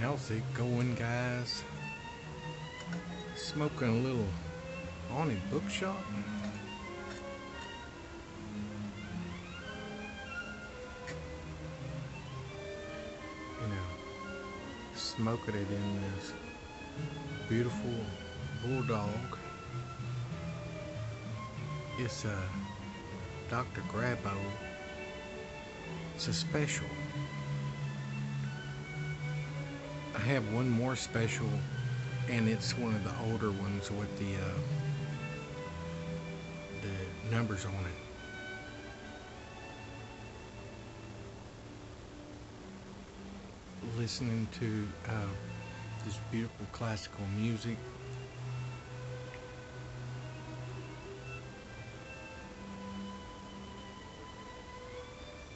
How's it going, guys? Smoking a little haunted bookshop. Smoking it in this beautiful bulldog. It's a Dr. Grabo. It's a special. I have one more special, and it's one of the older ones with the numbers on it. Listening to this beautiful classical music.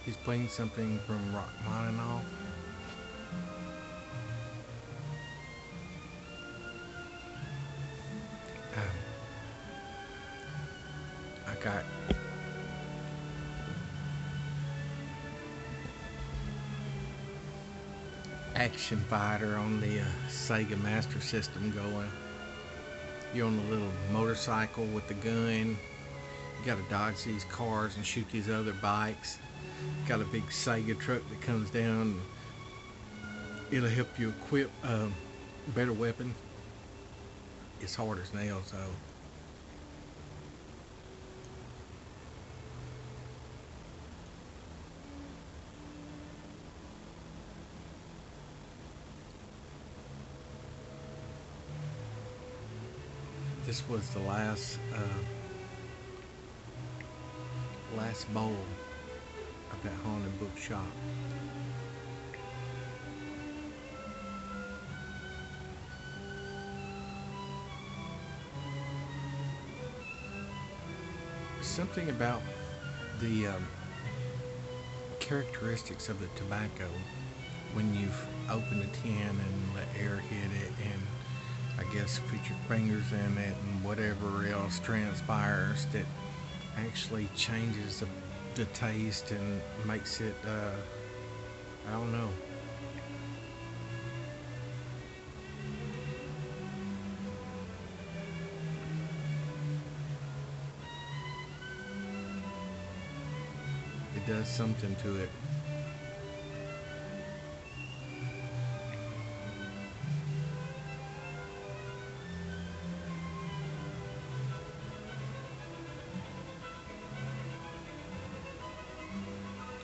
He's playing something from Rachmaninoff. I got Action Fighter on the Sega Master System going. You're on the little motorcycle with the gun. You gotta dodge these cars and shoot these other bikes. Got a big Sega truck that comes down. It'll help you equip a better weapon. It's hard as nails though. This was the last bowl of that haunted bookshop. Something about the characteristics of the tobacco when you've opened the tin and let air hit it, and I guess put your fingers in it and whatever else transpires, that actually changes the taste and makes it, I don't know. It does something to it.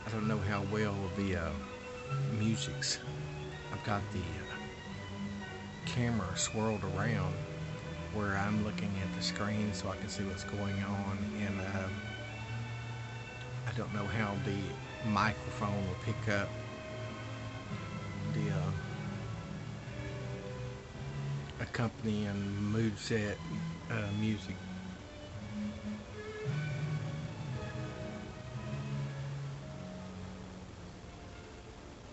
I don't know how well the music's. I've got the camera swirled around where I'm looking at the screen so I can see what's going on, and I don't know how the microphone will pick up the accompanying mood set music.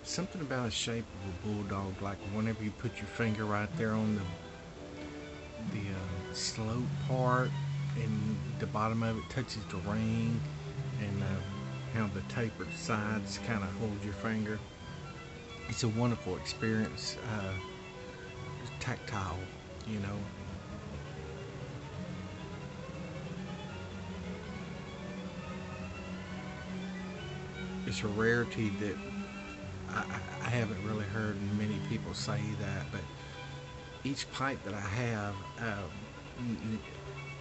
Something about the shape of a bulldog, like whenever you put your finger right there on the slope part, and the bottom of it touches the ring, and how the tapered sides kind of hold your finger. It's a wonderful experience, tactile, you know. It's a rarity that I haven't really heard many people say that, but each pipe that I have,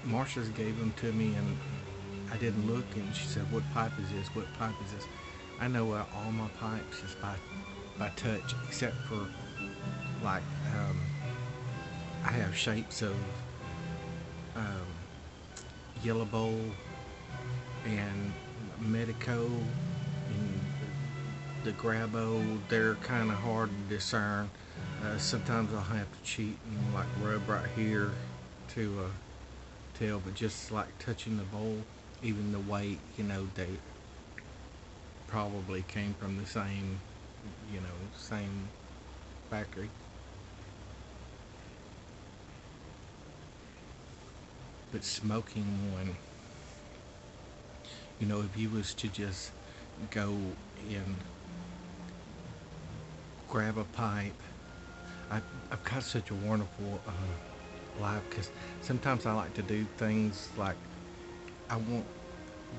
Marsha's gave them to me, and I didn't look, and she said, "What pipe is this? What pipe is this?" I know all my pipes just by touch, except for like I have shapes of um, Yellow Bowl and Medico and the Grabo. They're kind of hard to discern. Sometimes I'll have to cheat and like rub right here to tell, but just like touching the bowl, even the weight, they probably came from the same, same factory. But smoking one, if you was to just go and grab a pipe I, I've got such a wonderful life because sometimes I like to do things like I want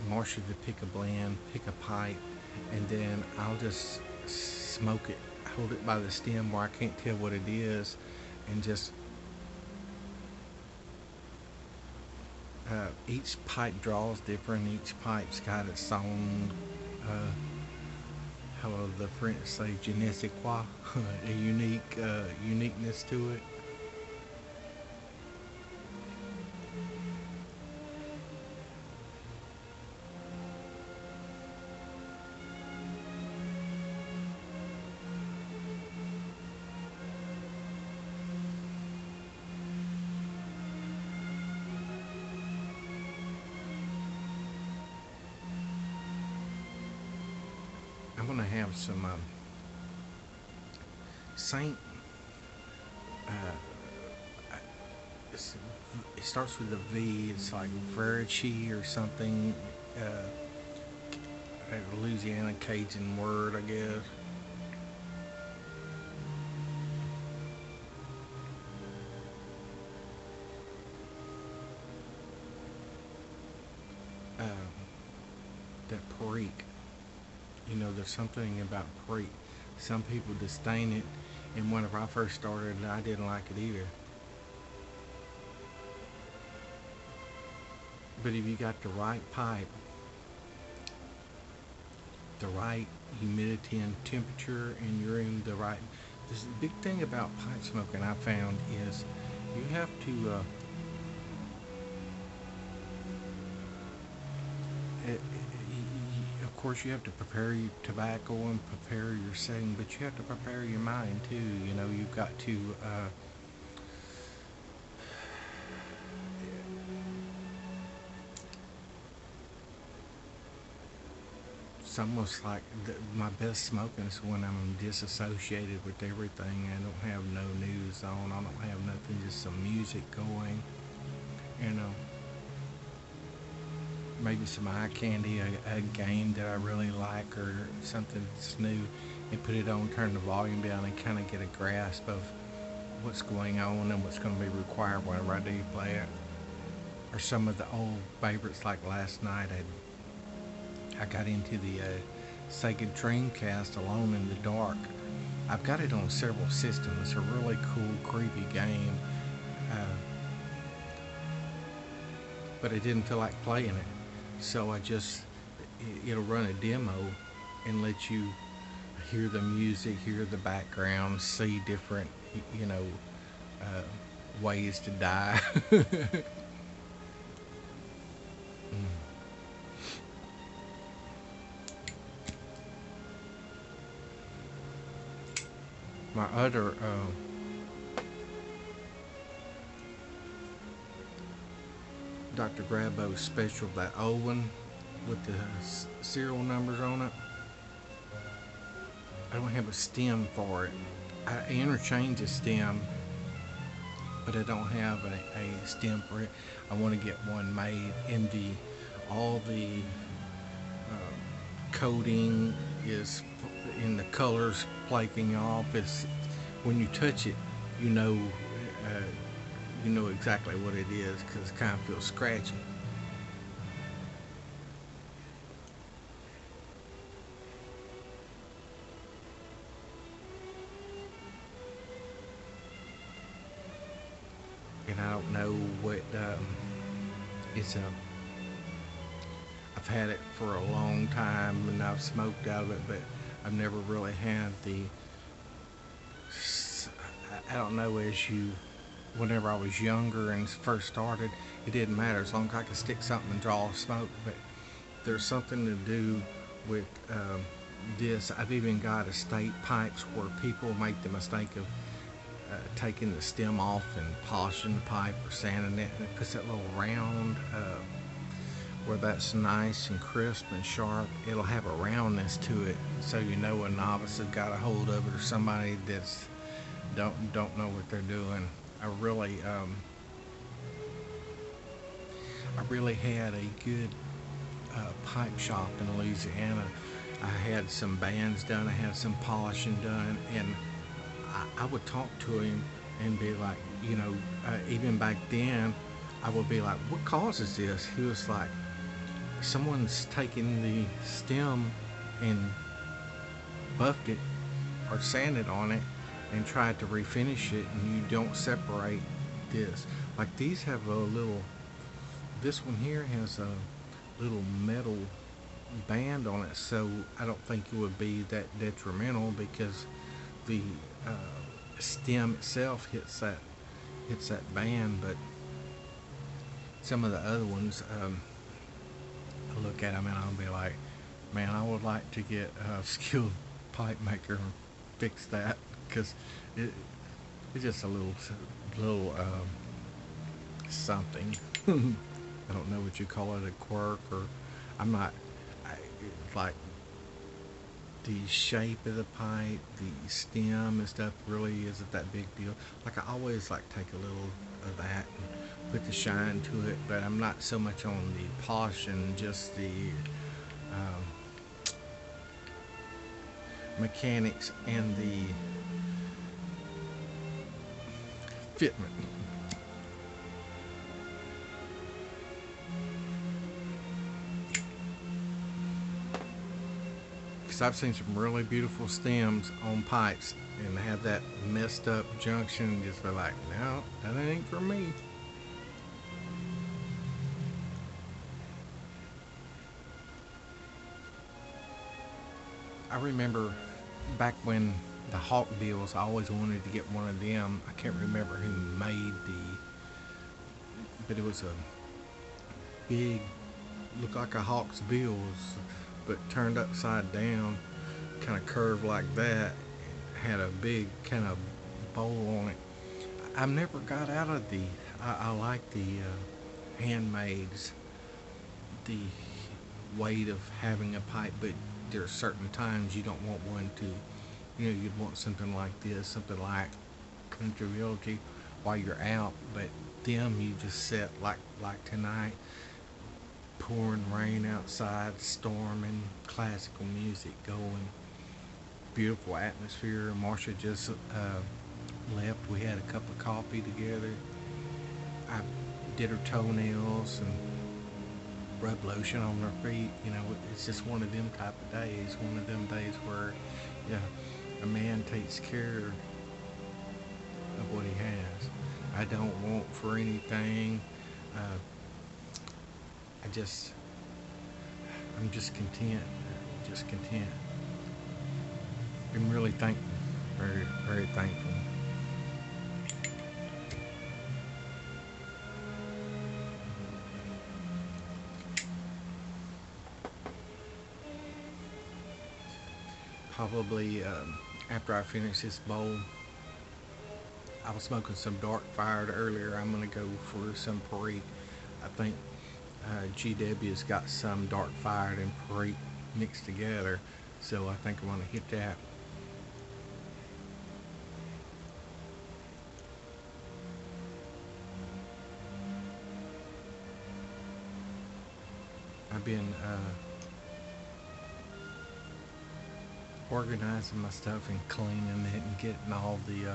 Marsha to pick a blend, pick a pipe, and then I'll just smoke it, hold it by the stem where I can't tell what it is, and just each pipe draws different. Each pipe's got its own, uh, how the French say, je ne sais quoi, a unique uniqueness to it. I'm gonna have some Saint. Uh, it starts with a V. It's like Verici or something. A Louisiana Cajun word, I guess. Uh, that Perique. You know, there's something about Perique. Some people disdain it, and whenever I first started, I didn't like it either. But if you got the right pipe, the right humidity and temperature, and you're in the right. This big thing about pipe smoking I found is you have to. Of course, you have to prepare your tobacco and prepare your setting, but you have to prepare your mind too. You know, you've got to. It's almost like my best smoking is when I'm disassociated with everything. I don't have no news on. I don't have nothing, just some music going. You know, maybe some eye candy, a game that I really like, or something that's new, and put it on, turn the volume down, and kind of get a grasp of what's going on and what's going to be required whenever I do play it. Or some of the old favorites, like last night, I got into the Sega Dreamcast Alone in the Dark. I've got it on several systems. It's a really cool, creepy game, uh, but I didn't feel like playing it. So I just, it'll run a demo and let you hear the music, hear the background, see different, you know, uh, ways to die. My other Dr. Grabo special, that old one with the serial numbers on it, I don't have a stem for it. I interchange a stem, but I don't have a stem for it. I want to get one made in the all the coating is in the colors flaking off. It's when you touch it, you know, uh, you know exactly what it is because it kind of feels scratchy. And I don't know what it's a. I've had it for a long time and I've smoked out of it, but I've never really had the. I don't know, as you, whenever I was younger and first started, it didn't matter as long as I could stick something and draw smoke. But there's something to do with this. I've even got estate pipes where people make the mistake of taking the stem off and polishing the pipe or sanding it, and it puts that little round where that's nice and crisp and sharp. It'll have a roundness to it, so you know a novice has got a hold of it, or somebody that's don't know what they're doing. I really had a good pipe shop in Louisiana. I had some bands done, I had some polishing done, and I would talk to him and be like, even back then, I would be like, what causes this? He was like, someone's taken the stem and buffed it or sanded on it and tried to refinish it, and you don't separate this. Like these have a little, this one here has a little metal band on it, so I don't think it would be that detrimental because the stem itself hits that band. But some of the other ones, I look at them and I'll be like, man, I would like to get a skilled pipe maker and fix that because it, it's just a little something. I don't know what you call it, a quirk, or I'm not. It's like the shape of the pipe, the stem and stuff really isn't that big deal. Like I always like take a little of that and put the shine to it, but I'm not so much on the polishing, just the um, mechanics and the fitment. Because I've seen some really beautiful stems on pipes and have that messed up junction and just be like, no, that ain't for me. I remember back when the Hawk deals, I always wanted to get one of them. I can't remember who made but it was a big, looked like a hawk's bills, but turned upside down, kind of curved like that, had a big kind of bowl on it. I've never got out of I like the handmaids, the weight of having a pipe, but there are certain times you don't want one to, you'd want something like this, something like Country Realty while you're out, but them you just set like tonight, pouring rain outside, storming, classical music going, beautiful atmosphere. Marsha just left. We had a cup of coffee together. I did her toenails and rubbed lotion on her feet. It's just one of them type of days. One of them days where, yeah, a man takes care of what he has. I don't want for anything. Uh, I'm just content. Just content. I'm really thankful. Very, very thankful. Probably after I finish this bowl, I was smoking some dark fired earlier. I'm gonna go for some Perique. I think GW's got some dark fired and Perique mixed together, so I think I'm gonna hit that. I've been organizing my stuff and cleaning it and getting all the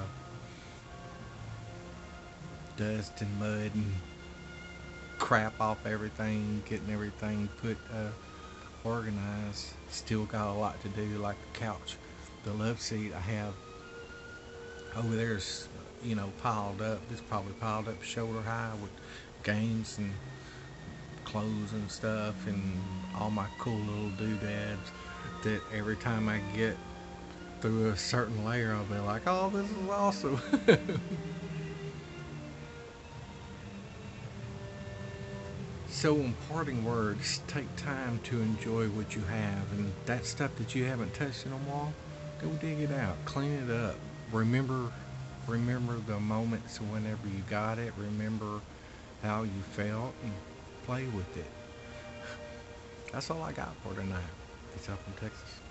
dust and mud and crap off everything, getting everything put organized. Still got a lot to do, like the couch, the love seat I have over there's piled up. It's probably piled up shoulder high with games and clothes and stuff and all my cool little doodads that every time I get through a certain layer I'll be like, oh, this is awesome. So in parting words, take time to enjoy what you have, and that stuff that you haven't touched in a while, go dig it out, clean it up. Remember the moments whenever you got it. Remember how you felt and play with it. That's all I got for tonight. Peace out from Texas.